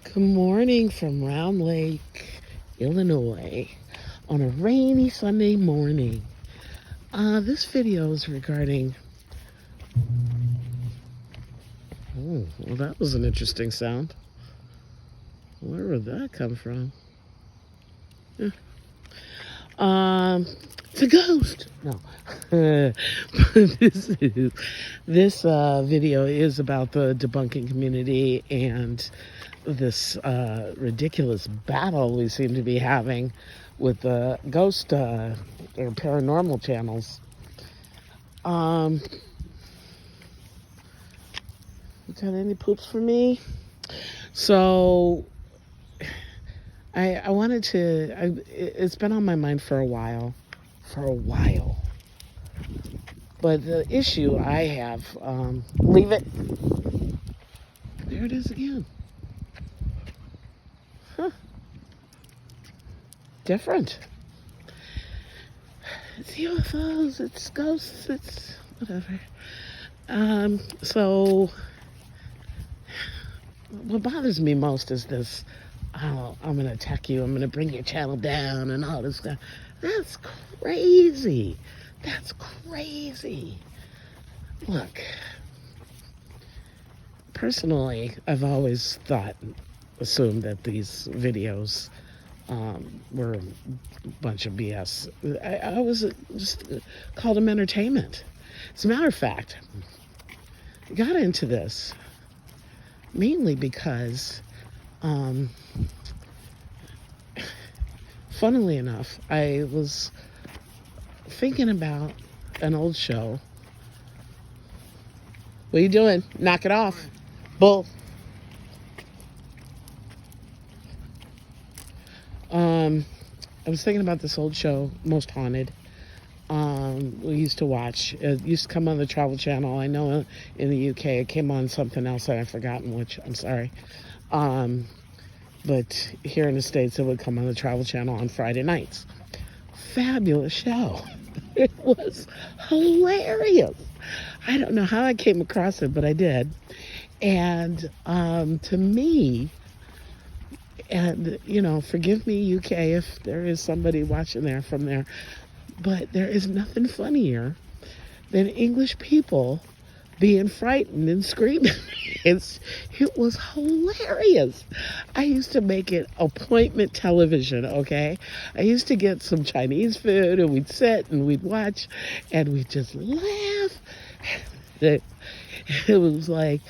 Good morning from Round Lake, Illinois, on a rainy Sunday morning. This video is regarding. Oh, well, that was an interesting sound. Where would that come from? Yeah. It's a ghost. No. This video is about the debunking community and this ridiculous battle we seem to be having with the ghost or paranormal channels. You got any poops for me? So I wanted to, it's been on my mind for a while. But the issue I have, leave it. There it is again. Huh. Different. It's UFOs, it's ghosts, it's whatever. So what bothers me most is this, oh, I'm going to attack you, I'm going to bring your channel down and all this stuff. That's crazy. That's crazy. Look, personally, I've always assumed that these videos were a bunch of BS. I always just called them entertainment. As a matter of fact, I got into this mainly because, funnily enough, I was thinking about an old show. What are you doing? Knock it off. Bull. I was thinking about this old show, Most Haunted. We used to watch. It used to come on the Travel Channel. I know in the UK it came on something else that I've forgotten which. I'm sorry. But here in the States it would come on the Travel Channel on Friday nights. Fabulous show. It was hilarious. I don't know how I came across it, but I did. And to me, and forgive me, UK, if there is somebody watching there from there, but there is nothing funnier than English people being frightened and screaming. It was hilarious. I used to make it appointment television, okay? I used to get some Chinese food and we'd sit and we'd watch and we'd just laugh. It was like,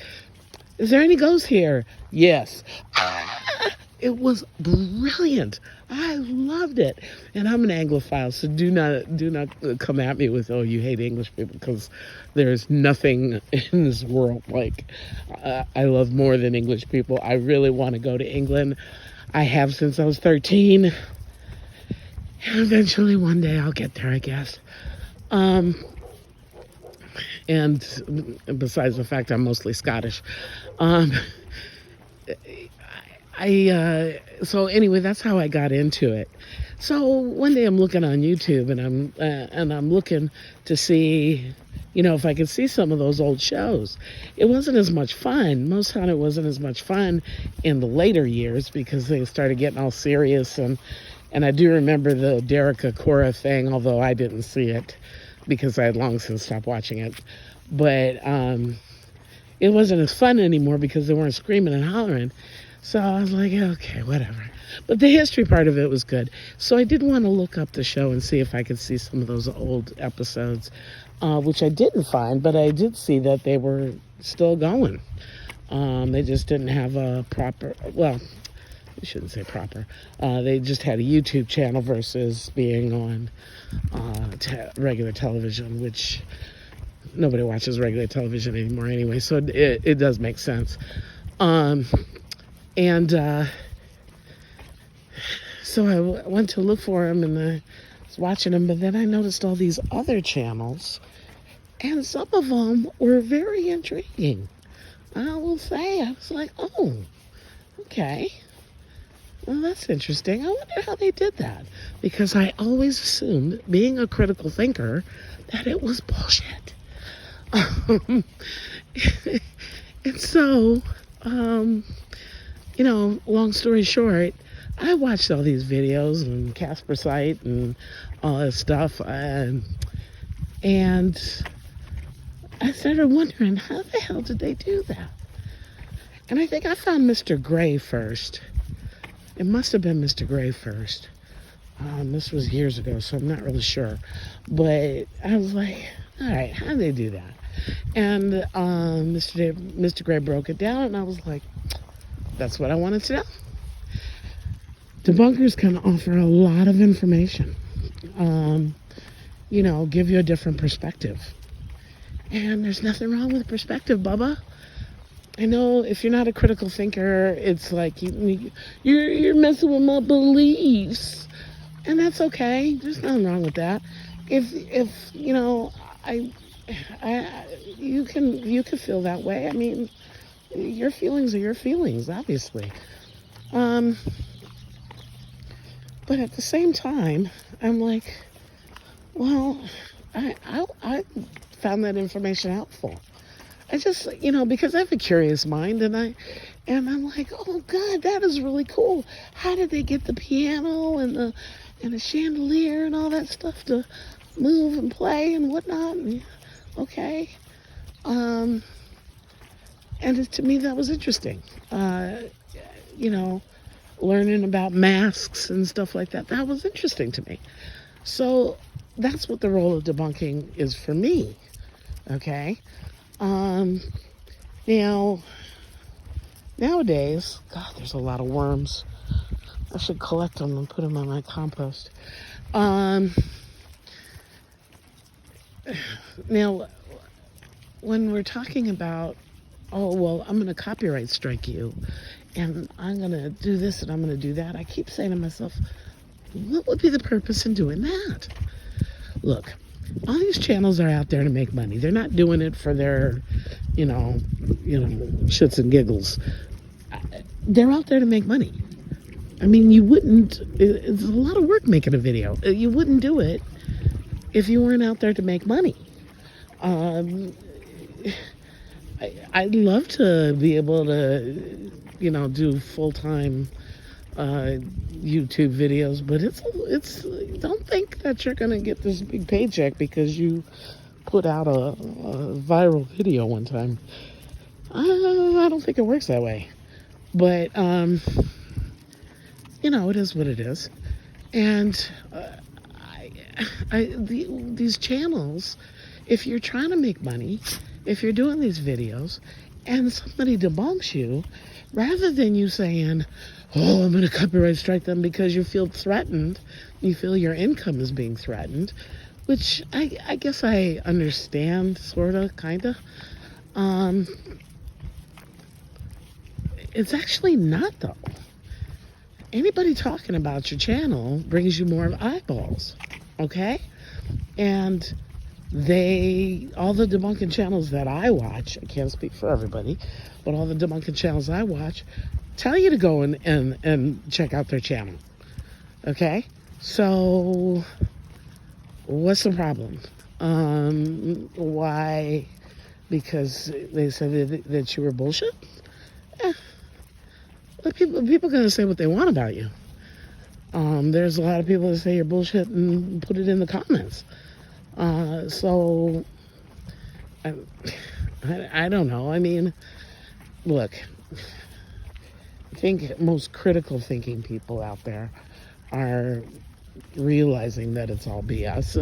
is there any ghosts here? Yes. It was brilliant. I loved it. And I'm an Anglophile, so do not come at me with, oh, you hate English people, because there's nothing in this world like I love more than English people. I really want to go to England. I have since I was 13. And eventually one day I'll get there, I guess. And besides the fact I'm mostly Scottish. So anyway, that's how I got into it. So one day I'm looking on YouTube and I'm looking to see, if I could see some of those old shows. It wasn't as much fun. Most Haunted wasn't as much fun in the later years because they started getting all serious and I do remember the Derek Cora thing, although I didn't see it because I had long since stopped watching it. But it wasn't as fun anymore because they weren't screaming and hollering. So I was like, okay, whatever. But the history part of it was good. So I did want to look up the show and see if I could see some of those old episodes, which I didn't find, but I did see that they were still going. They just didn't have a proper, well, I shouldn't say proper. They just had a YouTube channel versus being on regular television, which nobody watches regular television anymore anyway, so it does make sense. So I went to look for him and I was watching him, but then I noticed all these other channels and some of them were very intriguing. I will say, I was like, oh, okay. Well, that's interesting. I wonder how they did that. Because I always assumed, being a critical thinker, that it was bullshit. And so, long story short, I watched all these videos and Casper Site and all that stuff, and I started wondering, how the hell did they do that? And I think I found Mr. Gray first. It must have been Mr. Gray first. This was years ago, so I'm not really sure. But I was like, all right, how did they do that? And Mr. Gray broke it down, and I was like, that's what I wanted to know. Debunkers can offer a lot of information, give you a different perspective. And there's nothing wrong with perspective, Bubba. I know if you're not a critical thinker, it's like you're messing with my beliefs. And that's okay. There's nothing wrong with that. If you can feel that way. I mean, your feelings are your feelings, obviously. But at the same time, I'm like, well, I found that information helpful. I just, because I have a curious mind, and I'm like, oh God, that is really cool. How did they get the piano and the chandelier and all that stuff to move and play and whatnot? And, okay. And to me, that was interesting. Learning about masks and stuff like that. That was interesting to me. So that's what the role of debunking is for me. Okay. Now, nowadays, God, there's a lot of worms. I should collect them and put them on my compost. Now, when we're talking about, oh, well, I'm going to copyright strike you, and I'm going to do this and I'm going to do that, I keep saying to myself, what would be the purpose in doing that? Look, all these channels are out there to make money. They're not doing it for their, shits and giggles. They're out there to make money. I mean, it's a lot of work making a video. You wouldn't do it if you weren't out there to make money. I'd love to be able to, do full-time YouTube videos, but it's don't think that you're gonna get this big paycheck because you put out a viral video one time. I don't think it works that way, but it is what it is. And these channels, if you're trying to make money, if you're doing these videos and somebody debunks you, rather than you saying, oh, I'm going to copyright strike them because you feel threatened, you feel your income is being threatened, which I guess I understand, sort of, kind of. It's actually not, though. Anybody talking about your channel brings you more eyeballs, okay? And all the debunking channels that I watch, I can't speak for everybody, but all the debunking channels I watch tell you to go and check out their channel, okay? So what's the problem? Why? Because they said that you were bullshit? People are going to say what they want about you. There's a lot of people that say you're bullshit and put it in the comments. So I don't know. I mean, look, I think most critical thinking people out there are realizing that it's all BS,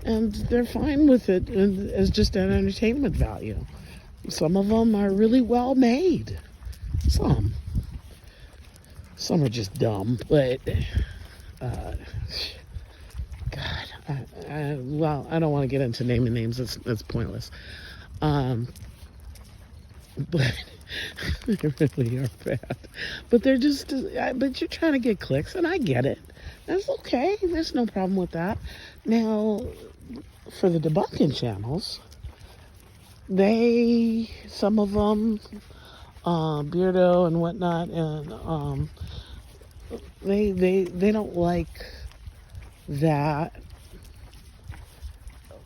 and they're fine with it as just an entertainment value. Some of them are really well made. Some are just dumb, but God, I don't want to get into naming names. That's pointless. But they really are bad. But they're just. But you're trying to get clicks, and I get it. That's okay. There's no problem with that. Now, for the debunking channels, some of them, Beardo and whatnot, and they don't like that.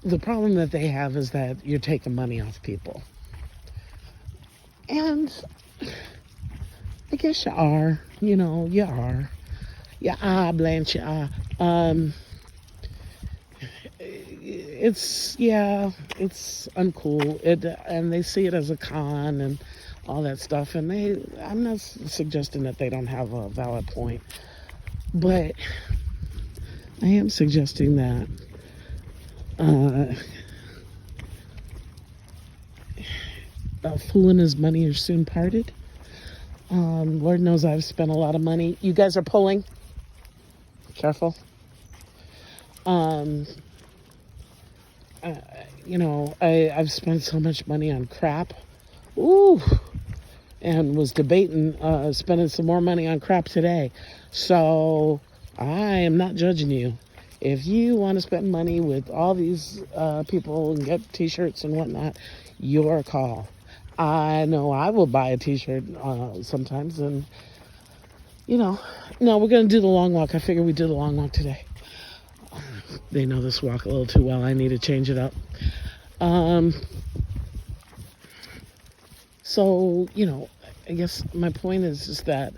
The problem that they have is that you're taking money off people. And I guess you are. You know, you are. You are, Blanche, you are. It's uncool. And they see it as a con and all that stuff. And I'm not suggesting that they don't have a valid point, but I am suggesting that a fool and his money are soon parted. Lord knows I've spent a lot of money. You guys are pulling. Careful. I've spent so much money on crap. Ooh. And was debating spending some more money on crap today. So I am not judging you. If you want to spend money with all these people and get t-shirts and whatnot, your call. I know I will buy a t-shirt sometimes, and no, we're going to do the long walk. I figured we'd do the long walk today. They know this walk a little too well. I need to change it up. So, I guess my point is just that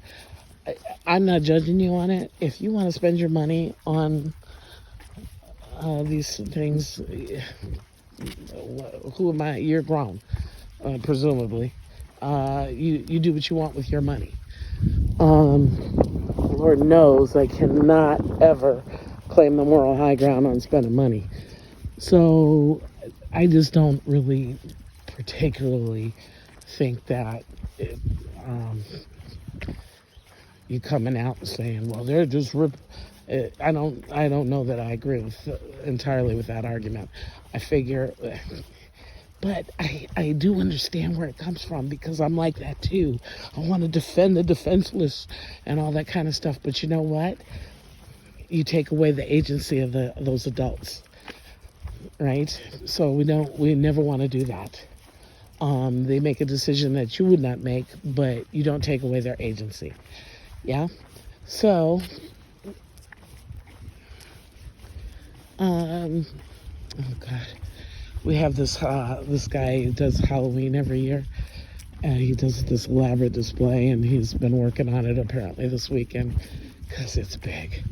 I'm not judging you on it. If you want to spend your money on these things, who am I? You're grown, presumably. You do what you want with your money. Lord knows I cannot ever claim the moral high ground on spending money. So I just don't really particularly think that you coming out and saying, well, they're just I don't know that I agree entirely with that argument. I figure, but I do understand where it comes from, because I'm like that too. I want to defend the defenseless and all that kind of stuff. But you know what? You take away the agency of those adults, right? So we never want to do that. They make a decision that you would not make, but you don't take away their agency. Yeah. So, oh God, we have this guy who does Halloween every year, and he does this elaborate display, and he's been working on it apparently this weekend because it's big.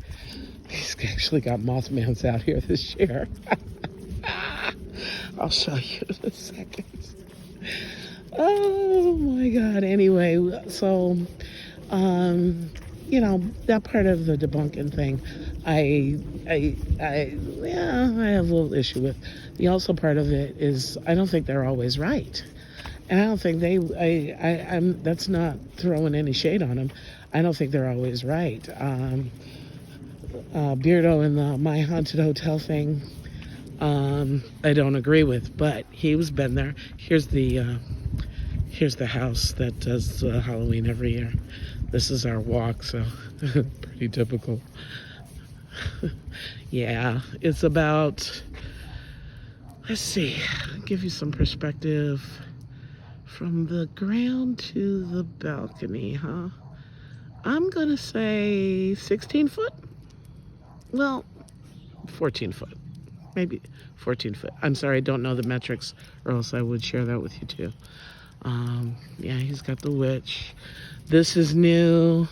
He's actually got Mothmans out here this year. I'll show you in a second. Oh my God. Anyway, so, that part of the debunking thing, I have a little issue with. The also part of it is I don't think they're always right. And I don't think that's not throwing any shade on them. I don't think they're always right. Beardo and the My Haunted Hotel thing, I don't agree with, but he's been there. Here's the house that does Halloween every year. This is our walk, so pretty typical. Yeah, it's about, let's see, I'll give you some perspective. From the ground to the balcony, huh? I'm gonna say 16 foot. Well, 14 foot. Maybe 14 foot. I'm sorry, I don't know the metrics, or else I would share that with you too. Yeah, he's got the witch. This is new.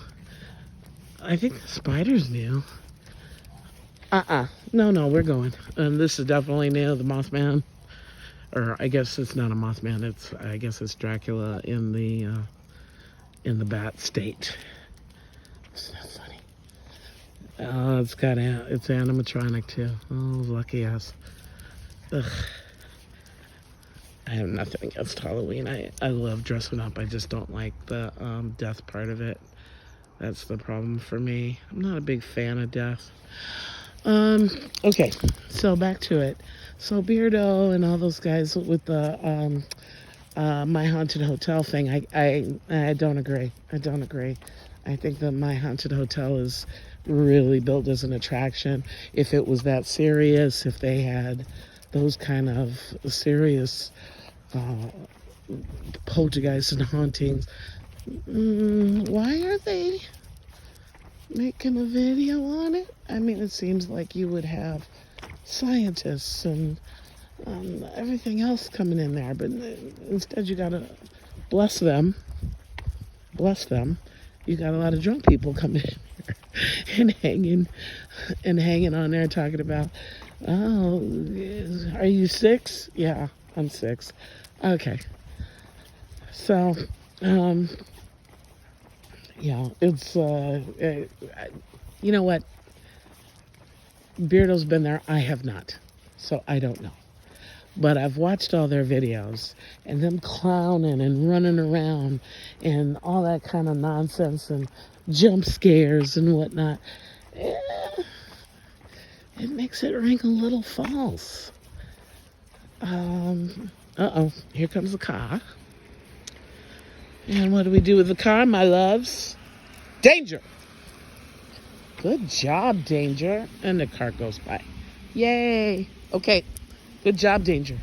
I think the spider's new. No, we're going. This is definitely new, the Mothman. Or I guess it's not a Mothman, I guess it's Dracula in the bat state. Isn't that funny? It's animatronic too. Oh, lucky us. Ugh. I have nothing against Halloween. I love dressing up. I just don't like the death part of it. That's the problem for me. I'm not a big fan of death. Okay, so back to it. So Beardo and all those guys with the My Haunted Hotel thing, I don't agree. I don't agree. I think that My Haunted Hotel is really built as an attraction. If it was that serious, if they had those kind of serious poltergeists and hauntings, why are they making a video on it? I mean, it seems like you would have scientists and everything else coming in there, but instead you gotta bless them You got a lot of drunk people coming in and hanging on there talking about, oh, are you 6? Yeah, I'm 6. Okay. So, yeah, it's, you know what? Beardo's been there. I have not. So I don't know. But I've watched all their videos and them clowning and running around and all that kind of nonsense and jump scares and whatnot. Eh, it makes it ring a little false. Uh-oh, here comes the car. And what do we do with the car, my loves? Danger! Good job, Danger. And the car goes by. Yay! Okay, good job, Danger.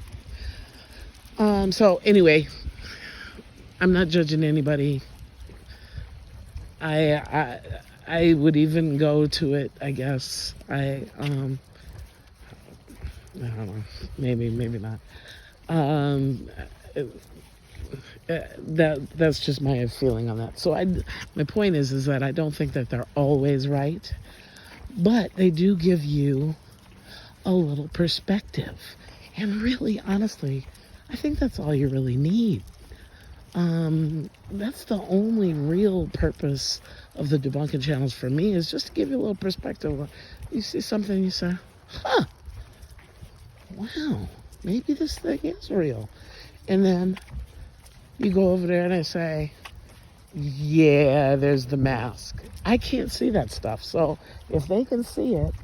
So anyway, I'm not judging anybody. I would even go to it, I guess. I don't know, maybe not. That's just my feeling on that. So my point is that I don't think that they're always right, but they do give you a little perspective. And really, honestly, I think that's all you really need. That's the only real purpose of the debunking channels for me, is just to give you a little perspective. You see something, you say, huh, wow, maybe this thing is real. And then you go over there and I say, yeah, there's the mask. I can't see that stuff. So if they can see it,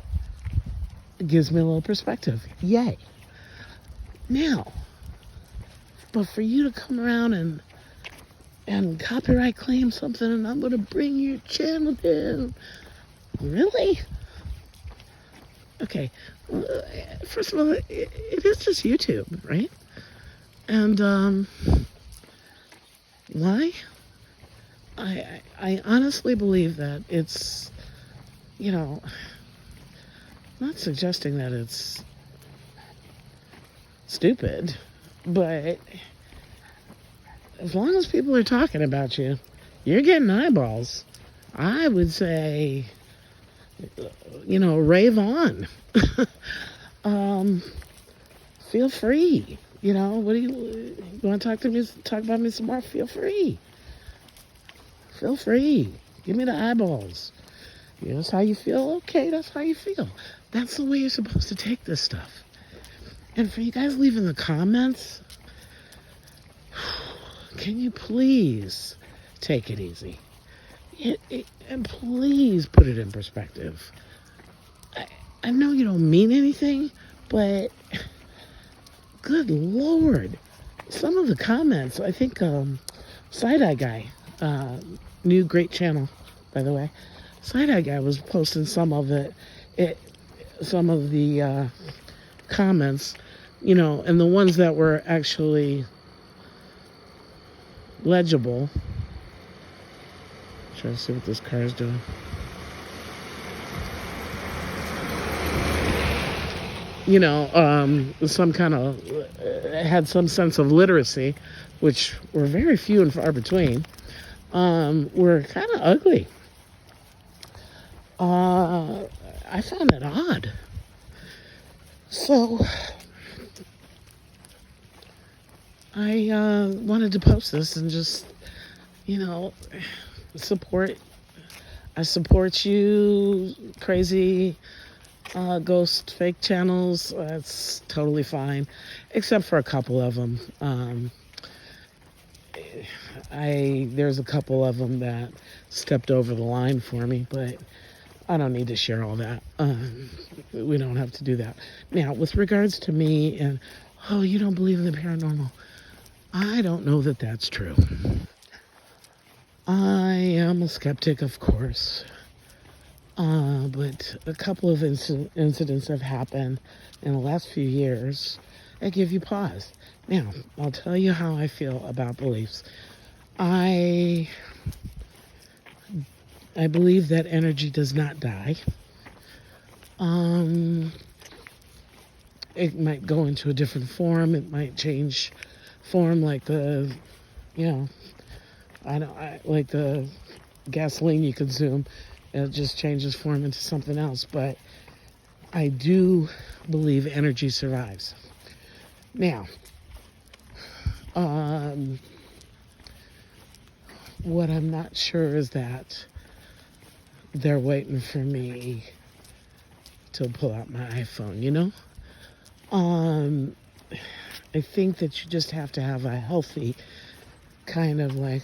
it gives me a little perspective. Yay. Now, but for you to come around and copyright claim something and I'm going to bring your channel down. Really? Okay. First of all, it is just YouTube, right? And why? I honestly believe that it's, not suggesting that it's stupid, but as long as people are talking about you, you're getting eyeballs. I would say, rave on. Feel free. What do you want to talk about me some more? Feel free. Feel free. Give me the eyeballs. That's how you feel? Okay, that's how you feel. That's the way you're supposed to take this stuff. And for you guys leaving the comments, can you please take it easy? And please put it in perspective. I know you don't mean anything, but good Lord. Some of the comments, I think Side-Eye Guy, new great channel, by the way. Side-Eye Guy was posting some of some of the comments, and the ones that were actually legible. Try to see what this car is doing. Some kind of had some sense of literacy, which were very few and far between, were kind of ugly. I found it odd. So I wanted to post this and just, support. I support you, crazy ghost fake channels. That's totally fine, except for a couple of them. There's a couple of them that stepped over the line for me, but I don't need to share all that. We don't have to do that. Now, with regards to me and, oh, you don't believe in the paranormal, I don't know that that's true. I am a skeptic, of course. But a couple of incidents have happened in the last few years that give you pause. Now, I'll tell you how I feel about beliefs. I believe that energy does not die. It might go into a different form. It might change form, like like the gasoline you consume. It just changes form into something else. But I do believe energy survives. Now, what I'm not sure is that they're waiting for me to pull out my iPhone, you know? I think that you just have to have a healthy kind of like,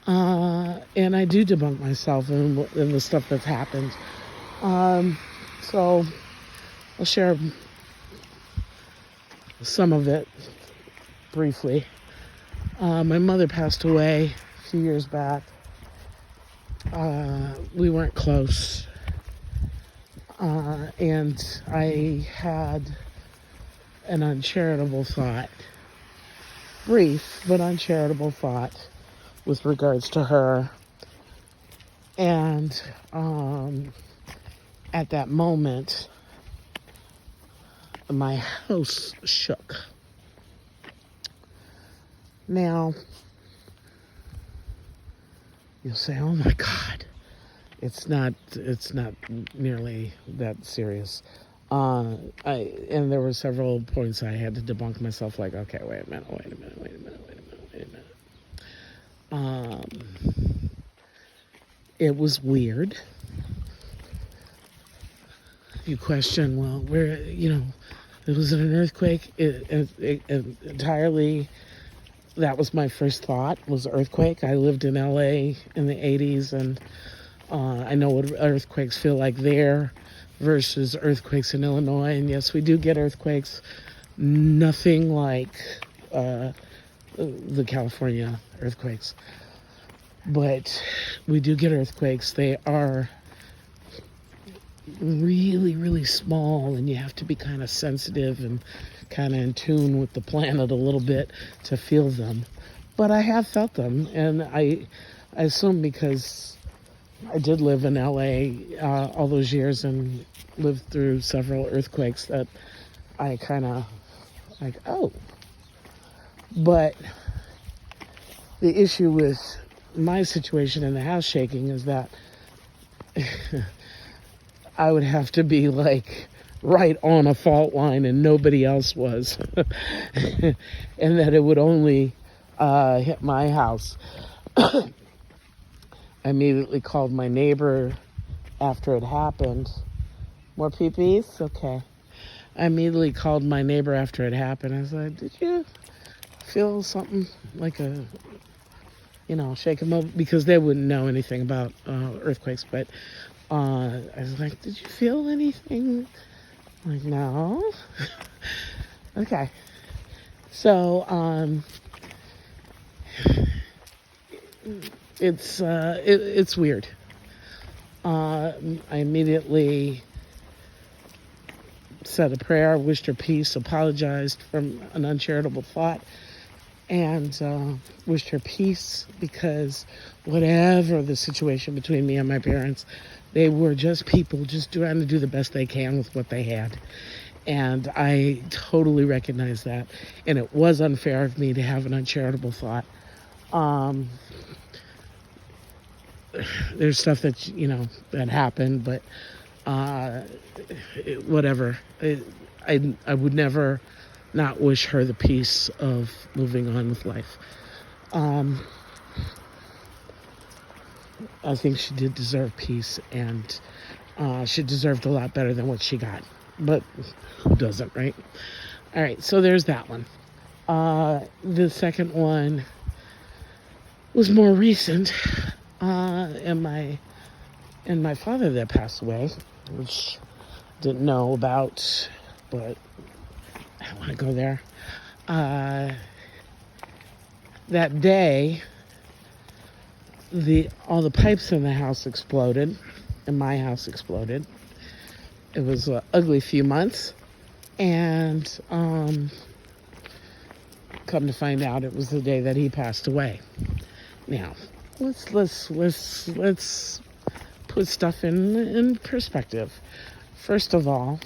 and I do debunk myself in the stuff that's happened. So I'll share some of it briefly. My mother passed away a few years back. We weren't close. And I had an uncharitable thought, brief but uncharitable thought with regards to her. And at that moment, my house shook. Now, you'll say, "Oh my God, it's not nearly that serious." And there were several points I had to debunk myself, like, okay, wait a minute. It was weird. You question, well, where, it was an earthquake. It entirely, that was my first thought, was earthquake. I lived in LA in the 80s, and I know what earthquakes feel like there versus earthquakes in Illinois. And yes, we do get earthquakes. Nothing like the California earthquakes. But we do get earthquakes. They are really, really small, and you have to be kind of sensitive and kind of in tune with the planet a little bit to feel them. But I have felt them, and I assume because I did live in LA all those years and lived through several earthquakes that I kind of like, oh. But the issue with my situation in the house shaking is that I would have to be like right on a fault line and nobody else was. And that it would only hit my house. I immediately called my neighbor after it happened. More peepees? Okay. I immediately called my neighbor after it happened. I was like, did you feel something like a, shake them up? Because they wouldn't know anything about earthquakes. But I was like, did you feel anything? I'm like, no. Okay. So, it's weird. I immediately said a prayer, wished her peace, apologized from an uncharitable thought, and wished her peace because whatever the situation between me and my parents, they were just people just trying to do the best they can with what they had. And I totally recognize that. And it was unfair of me to have an uncharitable thought. There's stuff that, that happened, but whatever. I would never not wish her the peace of moving on with life. I think she did deserve peace, and she deserved a lot better than what she got. But who doesn't, right? All right, so there's that one. The second one was more recent, and my father that passed away, which I didn't know about, but I don't want to go there. That day, all the pipes in the house exploded, and my house exploded. It was an ugly few months, and come to find out, it was the day that he passed away. Now, let's put stuff in perspective. First of all,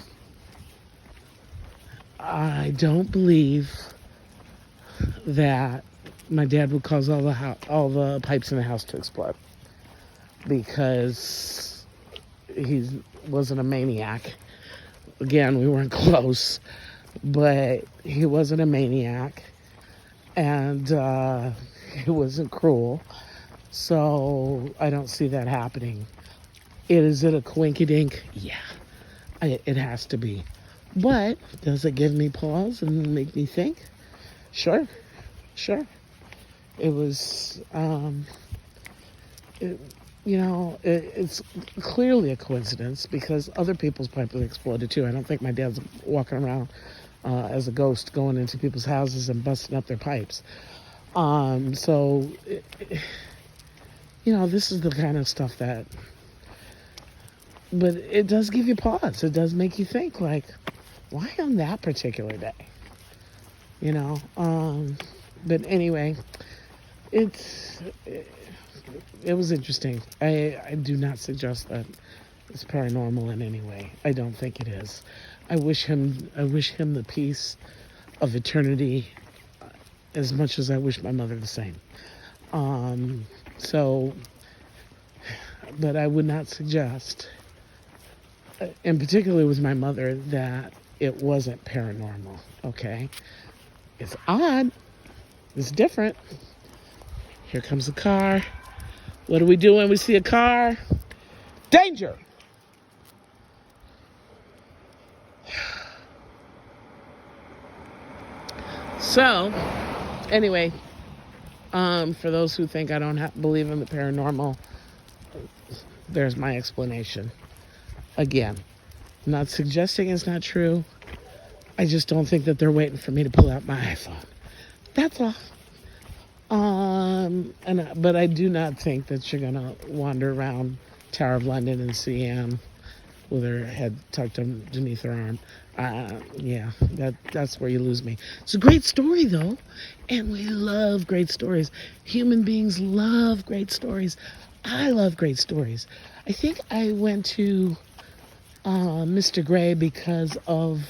I don't believe that my dad would cause all the pipes in the house to explode because he wasn't a maniac. Again, we weren't close, but he wasn't a maniac, and he wasn't cruel. So I don't see that happening. Is it a coinkydink? Yeah, it has to be. But does it give me pause and make me think? Sure. It was, it's clearly a coincidence because other people's pipes exploded too. I don't think my dad's walking around as a ghost going into people's houses and busting up their pipes. So, this is the kind of stuff that, but it does give you pause. It does make you think, like, why on that particular day? But anyway, it was interesting. I do not suggest that it's paranormal in any way. I don't think it is. I wish him the peace of eternity as much as I wish my mother the same. But I would not suggest, and particularly with my mother, that it wasn't paranormal, okay? It's odd. It's different. Here comes a car. What do we do when we see a car? Danger! So, anyway, for those who think I don't believe in the paranormal, there's my explanation. Again, I'm not suggesting it's not true. I just don't think that they're waiting for me to pull out my iPhone. That's all. But I do not think that you're gonna wander around Tower of London and see Anne with her head tucked underneath her arm. Yeah, that's where you lose me. It's a great story though, and we love great stories. Human beings love great stories. I love great stories. I think I went to Mr. Gray because of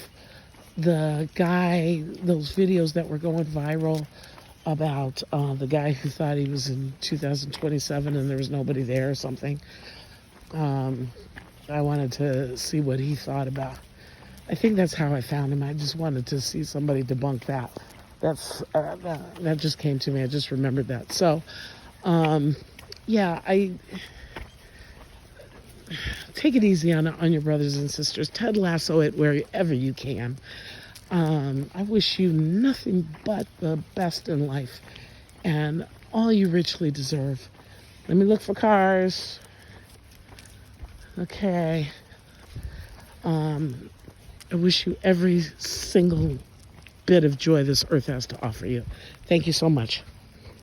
the guy, those videos that were going viral about the guy who thought he was in 2027 and there was nobody there or something. I wanted to see what he thought about. I think that's how I found him. I just wanted to see somebody debunk that. That just came to me. I just remembered that. So, I take it easy on your brothers and sisters. Ted Lasso it wherever you can. I wish you nothing but the best in life and all you richly deserve. Let me look for cars. Okay. I wish you every single bit of joy this earth has to offer you. Thank you so much.